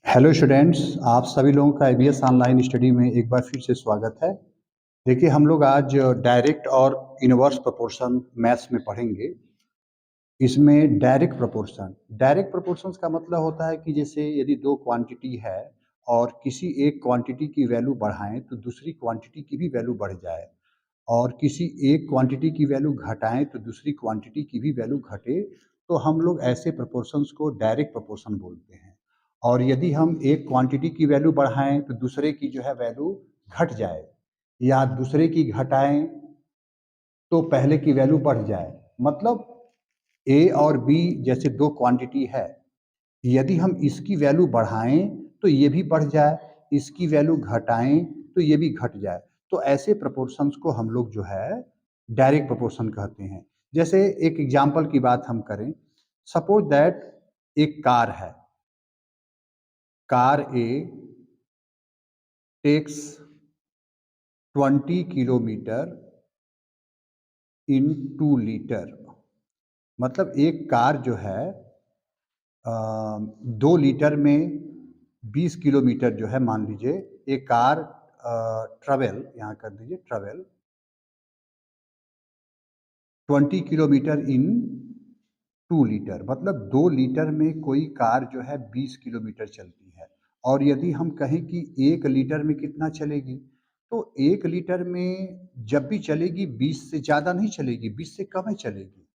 Hello students, आप सभी लोगों का ईवीएस ऑनलाइन स्टडी में एक बार फिर से स्वागत है। देखिए, हम लोग आज डायरेक्ट और इनवर्स प्रोपोर्शन मैथ्स में पढ़ेंगे। इसमें डायरेक्ट प्रोपोर्शंस का मतलब होता है कि जैसे यदि दो क्वांटिटी है और किसी एक क्वांटिटी की वैल्यू बढ़ाएं तो दूसरी क्वांटिटी की भी वैल्यू बढ़ जाए, और किसी एक क्वांटिटी की वैल्यू घटाएं तो दूसरी क्वांटिटी की भी वैल्यू घटे, तो हम लोग ऐसे प्रोपोर्शंस को डायरेक्ट प्रोपोर्शन बोलते हैं। और यदि हम एक क्वांटिटी की वैल्यू बढ़ाएं तो दूसरे की जो है वैल्यू घट जाए, या दूसरे की घटाएं तो पहले की वैल्यू बढ़ जाए, मतलब ए और बी जैसे दो क्वांटिटी है, यदि हम इसकी वैल्यू बढ़ाएं तो ये भी बढ़ जाए, इसकी वैल्यू घटाएं तो ये भी घट जाए, तो ऐसे प्रोपोर्शंस को हम लोग जो है डायरेक्ट प्रोपोर्शन कहते हैं। जैसे एक एग्जांपल की बात हम करें, सपोज दैट एक कार है, car a takes 20 kilometre in 2 litre. मतलब एक कार जो है 2 लीटर में 20 किलोमीटर जो है, मान लीजिए एक कार ट्रेवल, यहाँ कर दीजिए ट्रेवल 20 किलोमीटर इन 2 लीटर, मतलब 2 लीटर में कोई कार जो है 20 किलोमीटर चलती है। और यदि हम कहें कि 1 लीटर में कितना चलेगी, तो 1 लीटर में जब भी चलेगी 20 से ज़्यादा नहीं चलेगी, 20 से कम ही चलेगी।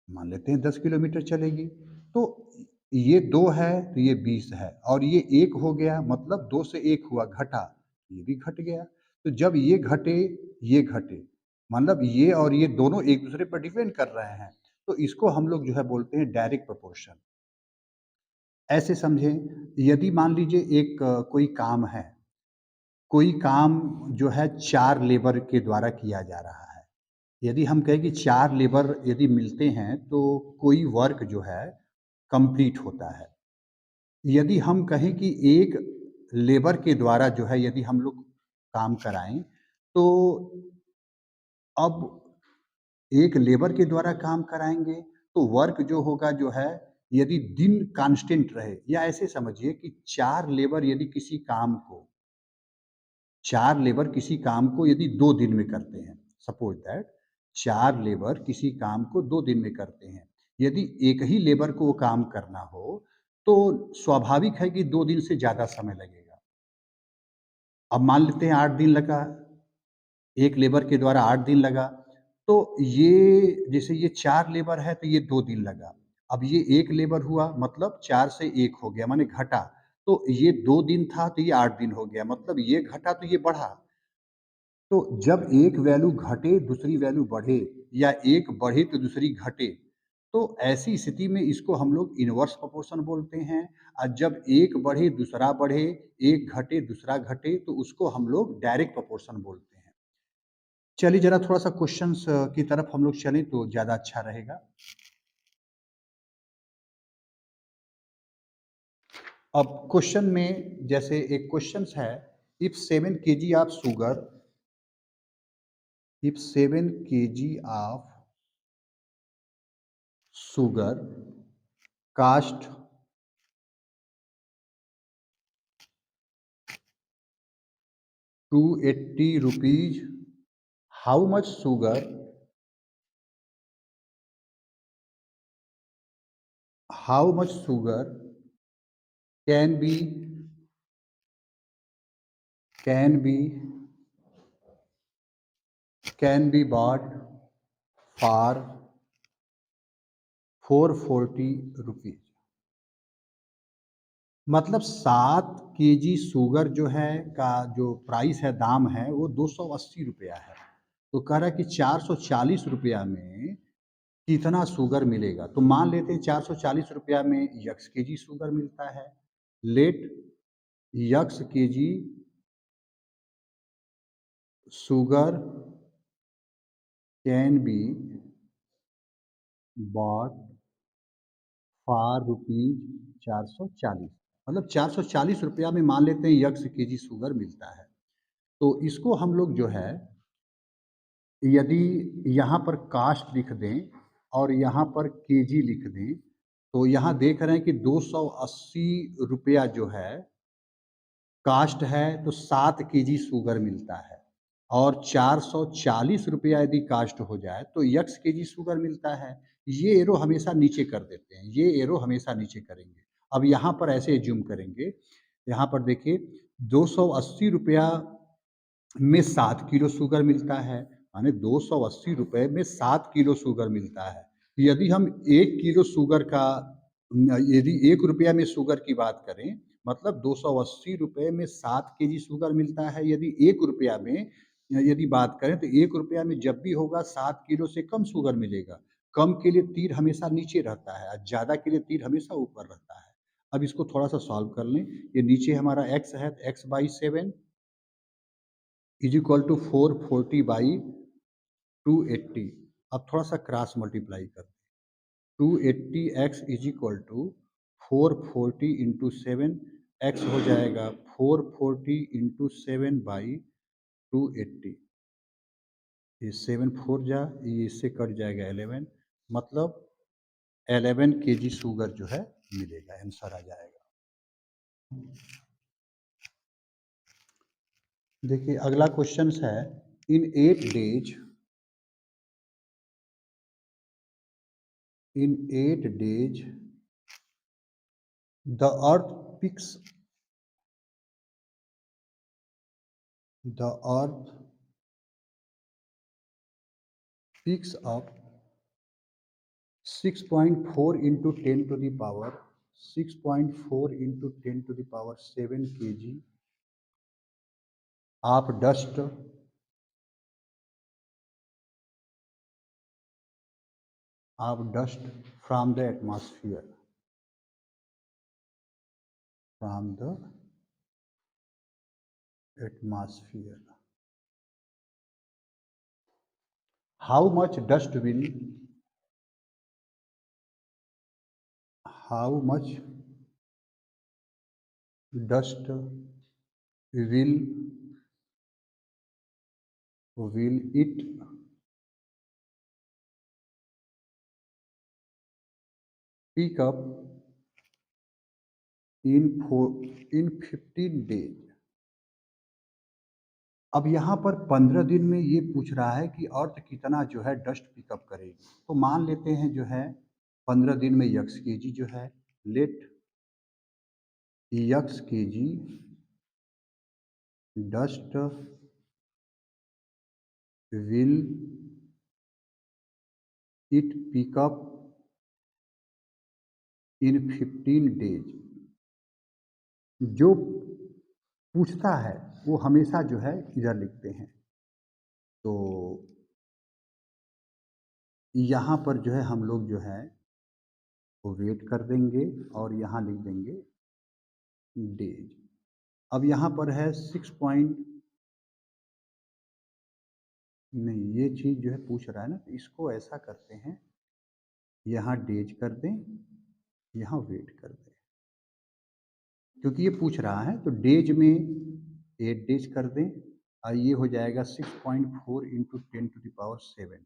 मान लेते हैं 10 किलोमीटर चलेगी, तो ये 2 है तो ये 20 है, और ये 1 हो गया, मतलब 2 से 1 हुआ, घटा, ये भी घट गया। तो जब ये घटे, मतलब ये और ये दोनों एक दूसरे पर डिपेंड कर रहे हैं, तो इसको हम लोग जो है बोलते हैं डायरेक्ट प्रोपोर्शन। ऐसे समझें, यदि मान लीजिए एक कोई काम है, कोई काम जो है 4 लेबर के द्वारा किया जा रहा है। यदि हम कहें कि 4 लेबर यदि मिलते हैं तो कोई वर्क जो है कंप्लीट होता है। यदि हम कहें कि एक लेबर के द्वारा जो है यदि हम लोग काम कराएँ, तो अब एक लेबर के द्वारा काम कराएँगे तो वर्क जो होगा जो है, यदि दिन कांस्टेंट रहे, या ऐसे समझिए कि 4 लेबर यदि किसी काम को 4 लेबर किसी काम को यदि 2 दिन में करते हैं, सपोज दैट 4 लेबर किसी काम को 2 दिन में करते हैं। यदि एक ही लेबर को वो काम करना हो, तो स्वाभाविक है कि 2 दिन से ज़्यादा समय लगेगा। अब मान लेते हैं 8 दिन लगा, एक लेबर के द्वारा 8 दिन लगा, तो ये जैसे ये 4 लेबर है तो ये 2 दिन लगा। अब ये 1 लेबर हुआ, मतलब 4 से 1 हो गया, माने घटा, तो ये 2 दिन था तो ये 8 दिन हो गया, मतलब ये घटा तो ये बढ़ा। तो जब एक वैल्यू घटे दूसरी वैल्यू बढ़े, या एक बढ़े तो दूसरी घटे, तो ऐसी स्थिति में इसको हम लोग इनवर्स प्रोपोर्शन बोलते हैं। और जब एक बढ़े दूसरा बढ़े, एक घटे दूसरा घटे, तो उसको हम लोग डायरेक्ट प्रोपोर्शन बोलते हैं। चलिए जरा थोड़ा सा क्वेश्चंस की तरफ हम लोग चलें तो ज़्यादा अच्छा रहेगा। अब क्वेश्चन में जैसे एक क्वेश्चन है, if 7 kg of sugar, if 7 kg of sugar cost 280 rupees, how much sugar, how much sugar can be can be can be bought for 440 rupees। मतलब 7 kg शुगर जो है का जो प्राइस है, दाम है, वो 280 रुपया है। तो कह रहा है कि 440 रुपया में कितना शुगर मिलेगा। तो मान लेते हैं 440 रुपया में यक्स केजी शुगर मिलता है। Let x KG sugar can be bought for rupees 440, मतलब 440 रुपया में मान लेते हैं यक्स केजी शुगर मिलता है। तो इसको हम लोग जो है, यदि यहाँ पर कास्ट लिख दें और यहाँ पर केजी लिख दें, तो यहाँ देख रहे हैं कि 280 रुपया जो है कास्ट है, तो 7 केजी शुगर मिलता है और 440 रुपया यदि कास्ट हो जाए तो यक्स केजी शुगर मिलता है। ये एरो हमेशा नीचे कर देते हैं, ये एरो हमेशा नीचे करेंगे। अब यहाँ पर ऐसे ज़ूम करेंगे, यहाँ पर देखिए 280 रुपया में 7 किलो शुगर मिलता है, माने 280 रुपए में 7 किलो शुगर मिलता है। यदि हम 1 किलो शुगर का यदि ₹1 में शुगर की बात करें, मतलब 280 रुपए में 7 केजी शुगर मिलता है। यदि ₹1 में यदि बात करें तो ₹1 में जब भी होगा 7 किलो से कम शुगर मिलेगा। कम के लिए तीर हमेशा नीचे रहता है और ज़्यादा के लिए तीर हमेशा ऊपर रहता है। अब इसको थोड़ा-सा सॉल्व कर लें। ये नीचे हमारा x है, तो x/7 इज़ इक्वल टू 440/280। अब थोड़ा-सा क्रॉस मल्टीप्लाई करते हैं। 280x is equal to 440 into 7, x हो जाएगा 440 इंटू 7/280। ये 7 4 जा, ये इससे कट जाएगा 11, मतलब 11 केजी शुगर जो है मिलेगा, आंसर आ जाएगा। देखिए अगला क्वेश्चन है, इन 8 days In 8 days, the earth the earth picks up 6.4 into 10 to the power 6.4 into 10 to the power 7 kg of dust from the atmosphere. From the atmosphere. How much dust will how much dust will it pick up in 15 days? अब यहाँ पर 15 दिन में ये पूछ रहा है कि अर्थ कितना जो है डस्ट पिकअप करेगी। तो मान लेते हैं जो है 15 दिन में यक्स केजी जो है, let x KG dust will it pick up in 15 days. जो पूछता है वो हमेशा जो है इधर लिखते हैं। तो यहाँ पर जो है हम लोग जो है वो वेट कर देंगे और यहाँ लिख देंगे डेज। अब यहाँ पर है 6 पॉइंट, नहीं ये चीज़ जो है पूछ रहा है ना, तो इसको ऐसा करते हैं, यहाँ डेज कर दें, यहाँ वेट कर दें, क्योंकि ये पूछ रहा है। तो डेज में 8 डेज कर दें और ये हो जाएगा 6.4 into 10 to the power 7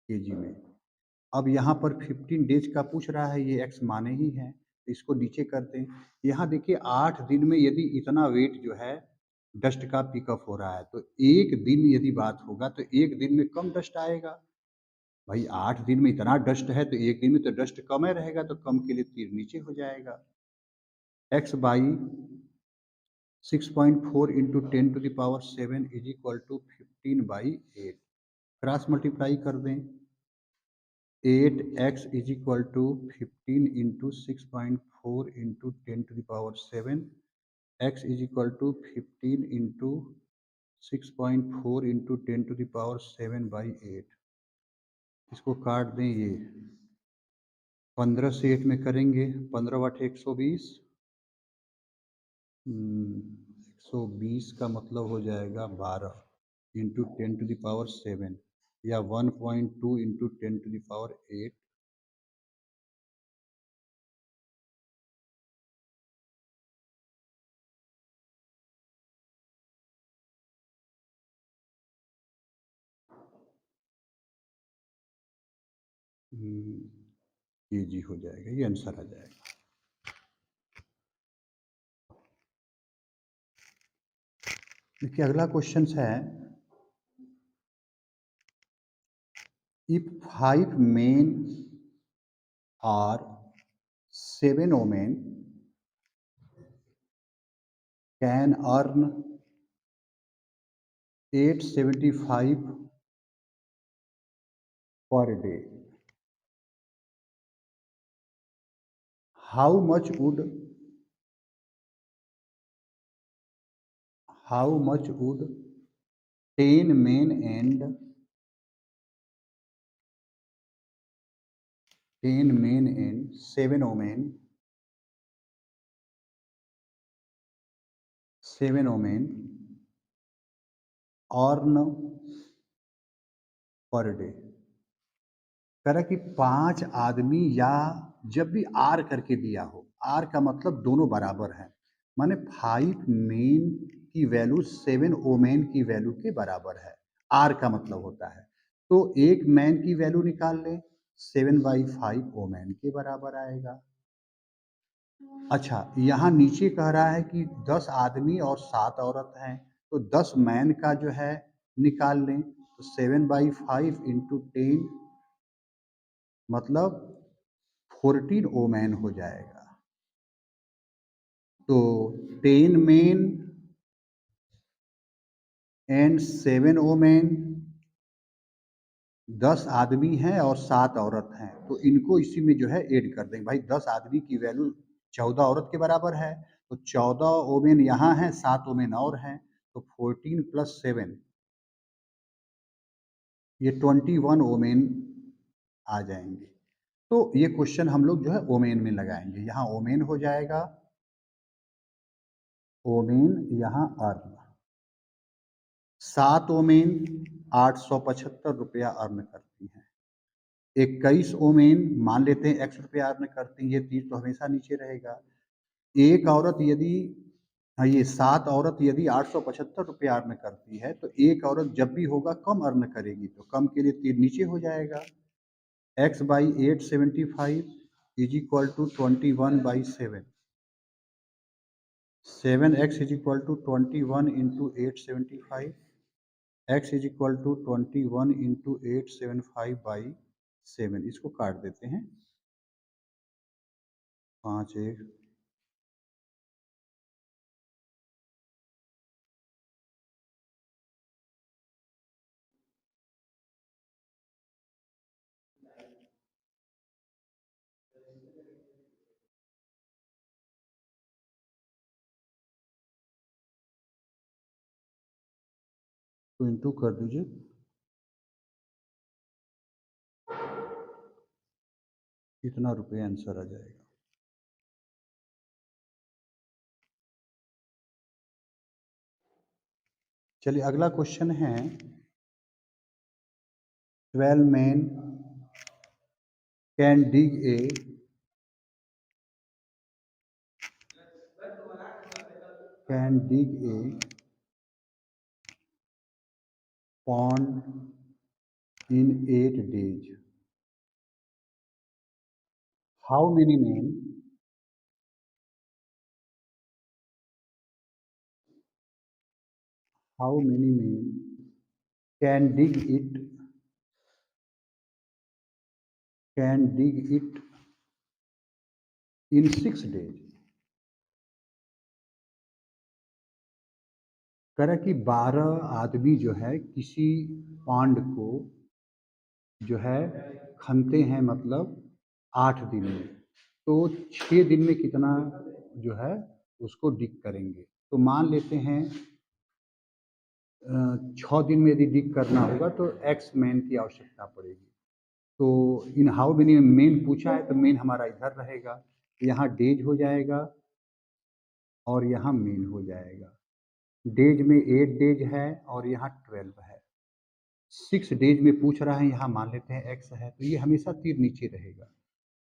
KG में। अब यहाँ पर 15 डेज का पूछ रहा है, ये एक्स माने ही है, तो इसको नीचे करते हैं। यहाँ देखिए 8 दिन में यदि इतना वेट जो है डस्ट का पिकअप हो रहा है, तो एक दिन यदि बात होगा तो एक दिन में कम डस्ट आएगा। भाई 8 दिन में इतना डस्ट है तो एक दिन में तो डस्ट कम ही रहेगा, तो कम के लिए तीर नीचे हो जाएगा। x by 6.4 into 10 to the power 7 is equal to 15/8। Cross multiply कर दें, 8x is equal to 15 into 6.4 into 10 to the power 7, x is equal to 15 into 6.4 into 10 to the power 7/8। इसको काट दें, ये 15 से 8 में करेंगे, 15 बटे 120, 120 का मतलब हो जाएगा 12 इंटू 10 टू द पावर 7 या 1.2 इंटू 10 टू द पावर 8। जी हो जाएगा, ये आंसर आ जाएगा। देखिए अगला क्वेश्चन है, if 5 men or 7 women can earn 875 per day, how much would how much would 10 men and 7 women earn per day? कह रहा कि 5 आदमी, या जब भी आर करके दिया हो, आर का मतलब दोनों बराबर हैं, माने 5 मेन की वैल्यू 7 वोमेन की वैल्यू के बराबर है, आर का मतलब होता है। तो एक मैन की वैल्यू निकाल लें, 7/5 वोमेन के बराबर आएगा। अच्छा, यहाँ नीचे कह रहा है कि 10 आदमी और 7 औरत हैं, तो 10 मैन का जो है निकाल लें, तो 7/5 इंटू 10 मतलब 14 वोमेन हो जाएगा। तो 10 मेन एंड 7 वोमेन, 10 आदमी हैं और 7 औरत हैं, तो इनको इसी में जो है ऐड कर देंगे। भाई 10 आदमी की वैल्यू 14 औरत के बराबर है, तो 14 वोमेन यहाँ हैं, 7 वोमेन और हैं, तो 14 प्लस 7 ये 21 वोमेन आ जाएंगे। तो ये क्वेश्चन हम लोग जो है वोमेन में लगाएंगे, यहाँ वोमेन हो जाएगा, वोमेन यहाँ अर्न। 7 वोमेन 875 रुपया अर्न करती हैं। 21 वोमेन मान लेते हैं x रुपया अर्न करती हैं, ये तीर तो हमेशा नीचे रहेगा। एक औरत यदि ये 7 औरत यदि 875 रुपया अर्न करती है, तो एक औरत जब भी होगा कम अर्न करेगी, तो कम के लिए तीर नीचे हो जाएगा। x by 875 is equal to 21/7। 7x is equal to 21 into 875, x is equal to 21 into 875/7। इसको काट देते हैं, 5 1 तो इंटू कर दीजिए, कितना रुपये आंसर आ जाएगा। चलिए अगला क्वेश्चन है, 12 men can dig a pond in 8 days. How many men can dig it in 6 days? कह रहा कि 12 आदमी जो है किसी पांड को जो है खनते हैं, मतलब 8 दिन में, तो 6 दिन में कितना जो है उसको डिग करेंगे। तो मान लेते हैं 6 दिन में यदि डिग करना होगा तो एक्स मैन की आवश्यकता पड़ेगी। तो इन हाउ मेनी मेन पूछा है, तो मेन हमारा इधर रहेगा, यहाँ डेज हो जाएगा और यहाँ मेन हो जाएगा। डेज में 8 डेज है और यहाँ 12 है। 6 डेज में पूछ रहा है, यहाँ मान लेते हैं एक्स है, तो ये हमेशा तीर नीचे रहेगा।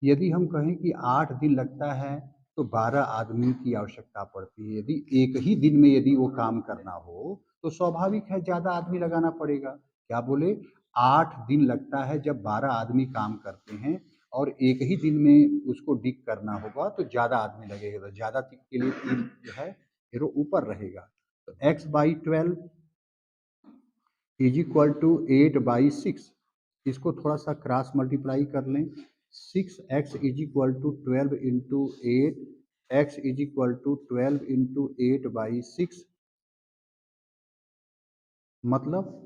यदि हम कहें कि 8 दिन लगता है, तो 12 आदमी की आवश्यकता पड़ती है। यदि एक ही दिन में यदि वो काम करना हो, तो स्वाभाविक है ज़्यादा आदमी लगाना पड़ेगा। क्या बोले, 8 दिन लगता है जब 12 आदमी काम करते हैं, और एक ही दिन में उसको डिग करना होगा तो ज़्यादा आदमी लगेगा, तो ज़्यादा के लिए तीर जो है एरो ऊपर रहेगा। तो x/12 इज इक्वल टू 8/6, इसको थोड़ा सा क्रॉस मल्टीप्लाई कर लें। 6x is equal to 12 into 8, x is equal to 12 into 8/6, मतलब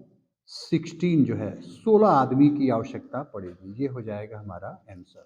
16 जो है 16 आदमी की आवश्यकता पड़ेगी। ये हो जाएगा हमारा आंसर।